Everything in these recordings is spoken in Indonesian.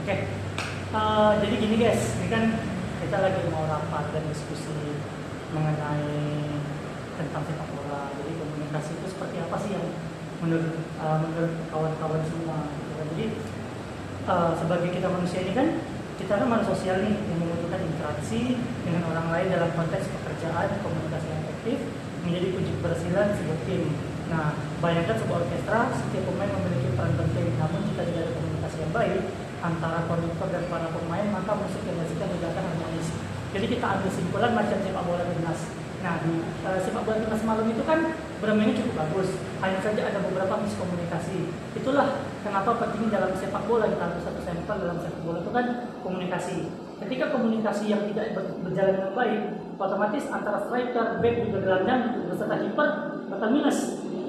Oke, jadi gini guys, ini kan kita lagi mau rapat dan diskusi mengenai tentang sepak bola. Jadi komunikasi itu seperti apa sih yang menurut kawan-kawan semua? Gitu kan. Jadi sebagai kita manusia ini kan kita kan manusia sosial nih yang membutuhkan interaksi dengan orang lain dalam konteks pekerjaan, komunikasi yang efektif menjadi kunci keberhasilan sebuah tim. Nah, bayangkan sebuah orkestra, setiap pemain memiliki peran penting, namun jika tidak ada komunikasi yang baik antara konduktor dan para pemain, maka musik yang dihasilkan tidak akan harmonis. Jadi kita ambil simpulan macam sepak bola timnas. Nah, di sepak bola timnas malam itu kan bermainnya cukup bagus, hanya saja ada beberapa miskomunikasi. Itulah kenapa penting dalam sepak bola, kita ambil satu sampel dalam sepak bola itu kan komunikasi. Ketika komunikasi yang tidak berjalan dengan baik, otomatis antara striker, back, juga gelandang, beserta kiper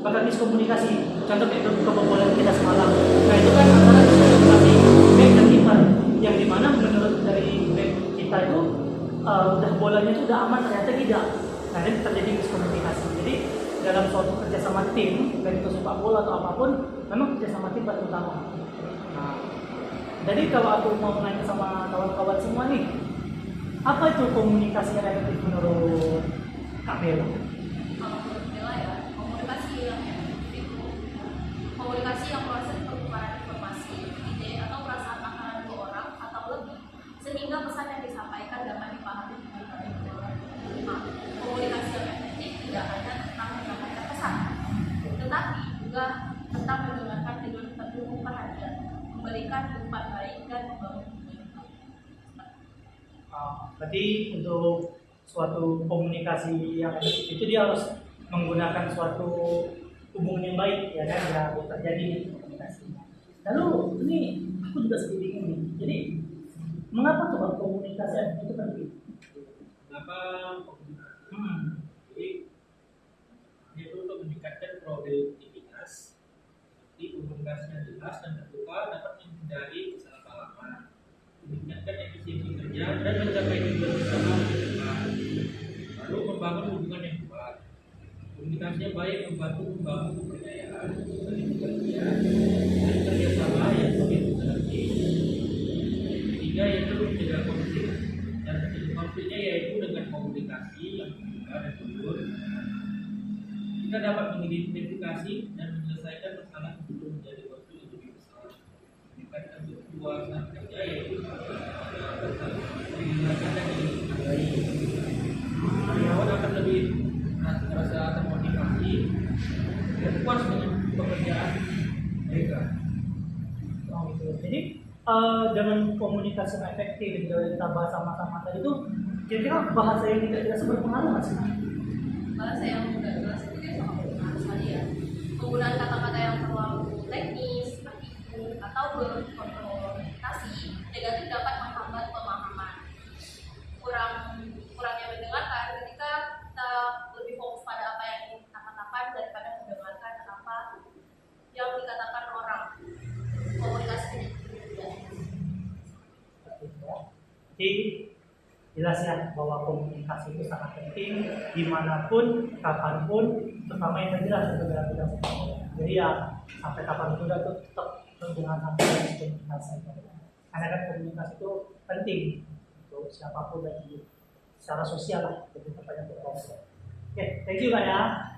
bakal miskomunikasi. Contoh kayak kebobolan kita semalam. Nah itu kan antara miskomunikasi back dan kiper, yang dimana menurut dari back kita itu udah bolanya itu udah aman, ternyata tidak. Nah ini terjadi miskomunikasi. Jadi dalam suatu kerjasama tim, baik itu sepak bola atau apapun, memang kerjasama tim paling utama. Nah, jadi kalau aku mau nanya sama kawan-kawan semua nih, apa itu komunikasi yang efektif menurut Kak Bella? Kalau menurut Bella ya, komunikasi yang efektif itu komunikasi yang proses pertukaran informasi, ide atau perasaan antara dua orang atau lebih, sehingga pesan yang disampaikan dapat dipahami dengan baik oleh orang. Nah, komunikasi yang efektif tidak hanya tentang menyampaikan pesan, tetapi juga tentang mendengarkan dengan penuh perhatian, memberikan umpan baik dan membangun hubungan baik. Berarti untuk suatu komunikasi yang efektif itu dia harus menggunakan suatu hubungan yang baik, ya kan, ya terjadi komunikasi. Lalu ini aku juga sedikit bingung nih. Jadi mengapa tuh Bang, komunikasi itu penting? Kenapa komunikasi? Jadi itu untuk meningkatkan produktivitas. Jadi komunikasi yang jelas dan terbuka dapat menghindari kesalahpahaman, meningkatkan efisiensi kerja dan mencapai tujuan bersama ke depan. Lalu membangun hubungan yang kuat. Komunikasi yang baik membantu membangun kepercayaan, saling pengertian, dan kerjasama yang semakin berarti. Ketiga yaitu mencegah konflik, dan konfliknya yaitu dengan komunikasi yang terbuka dan jujur. Kita dapat mengidentifikasi dan menyelesaikan masalah sebelum menjadi waktu yang lebih besar. Meningkatkan kepuasan kerja yaitu meningkatkan dan dihargai. Karyawan akan lebih merasa termotivasi dan puas dengan pekerjaan mereka. Jadi dengan komunikasi yang efektif yang kita bahas sama-sama tadi itu, kira-kira bahasa yang tidak berpengaruh nggak sih? Bahasa yang tidak jelas itu dia sangat berpengaruh sekali ya. Penggunaan kata-kata yang terlalu teknis, ambigu, atau berkonotasi negatif dapat menghambat pemahaman. Kurangnya mendengarkan ketika kita lebih fokus pada apa yang ingin kita katakan daripada mendengarkan apa yang dikatakan orang. Komunikasi tidak. Jadi jelas ya bahwa komunikasi itu sangat penting dimanapun, kapanpun, terutama yang jelas itu dalam bidang sepak bola. Jadi ya sampai kapan juga tuh tetap jangan sampai komunikasi. Karena kan komunikasi itu penting untuk siapapun dan secara sosial lah, jadi banyak berproses. Oke, thank you Kak ya.